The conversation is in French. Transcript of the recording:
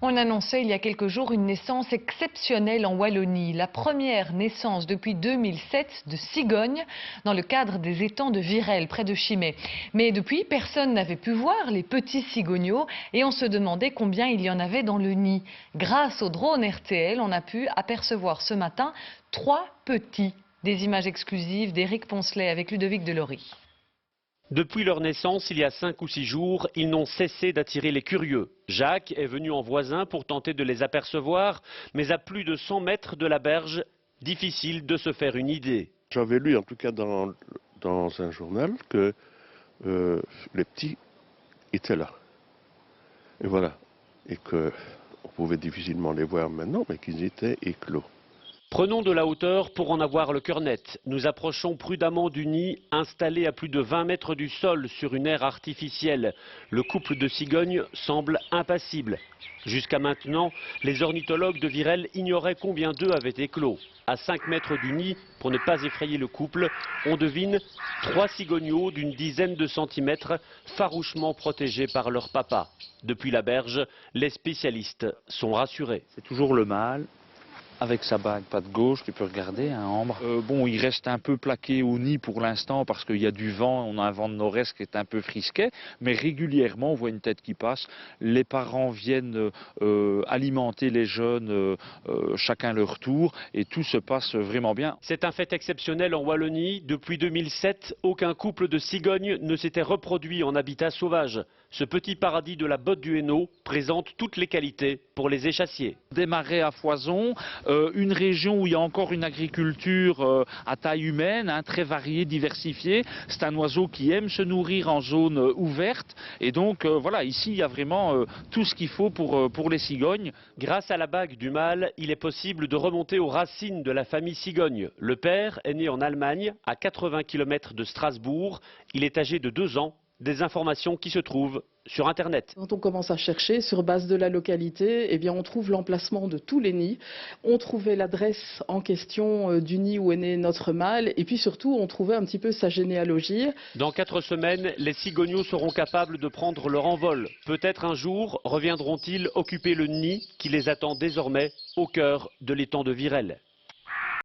On annonçait il y a quelques jours une naissance exceptionnelle en Wallonie. La première naissance depuis 2007 de cigognes dans le cadre des étangs de Virel, près de Chimay. Mais depuis, personne n'avait pu voir les petits cigogneaux et on se demandait combien il y en avait dans le nid. Grâce au drone RTL, on a pu apercevoir ce matin 3 petits. Des images exclusives d'Éric Poncelet avec Ludovic Delory. Depuis leur naissance, il y a 5 ou 6 jours, ils n'ont cessé d'attirer les curieux. Jacques est venu en voisin pour tenter de les apercevoir, mais à plus de 100 mètres de la berge, difficile de se faire une idée. J'avais lu en tout cas dans un journal que les petits étaient là. Et voilà. Et qu'on pouvait difficilement les voir maintenant, mais qu'ils étaient éclos. Prenons de la hauteur pour en avoir le cœur net. Nous approchons prudemment du nid installé à plus de 20 mètres du sol sur une aire artificielle. Le couple de cigognes semble impassible. Jusqu'à maintenant, les ornithologues de Virel ignoraient combien d'œufs avaient éclos. À 5 mètres du nid, pour ne pas effrayer le couple, on devine 3 cigogneaux d'une dizaine de centimètres farouchement protégés par leur papa. Depuis la berge, les spécialistes sont rassurés. C'est toujours le mâle. Avec sa bague patte gauche, tu peux regarder, hein, Ambre. Bon, il reste un peu plaqué au nid pour l'instant parce qu'il y a du vent, on a un vent de nord-est qui est un peu frisquet, mais régulièrement on voit une tête qui passe. Les parents viennent alimenter les jeunes, chacun leur tour, et tout se passe vraiment bien. C'est un fait exceptionnel en Wallonie. Depuis 2007, aucun couple de cigognes ne s'était reproduit en habitat sauvage. Ce petit paradis de la botte du Hainaut présente toutes les qualités pour les échassiers. Des marais à foison, une région où il y a encore une agriculture à taille humaine, hein, très variée, diversifiée. C'est un oiseau qui aime se nourrir en zone ouverte. Et donc voilà, ici il y a vraiment tout ce qu'il faut pour les cigognes. Grâce à la bague du mâle, il est possible de remonter aux racines de la famille cigogne. Le père est né en Allemagne, à 80 km de Strasbourg. Il est âgé de 2 ans. Des informations qui se trouvent sur Internet. Quand on commence à chercher sur base de la localité, eh bien on trouve l'emplacement de tous les nids. On trouvait l'adresse en question du nid où est né notre mâle et puis surtout on trouvait un petit peu sa généalogie. Dans 4 semaines, les cigogneaux seront capables de prendre leur envol. Peut-être un jour reviendront-ils occuper le nid qui les attend désormais au cœur de l'étang de Virel.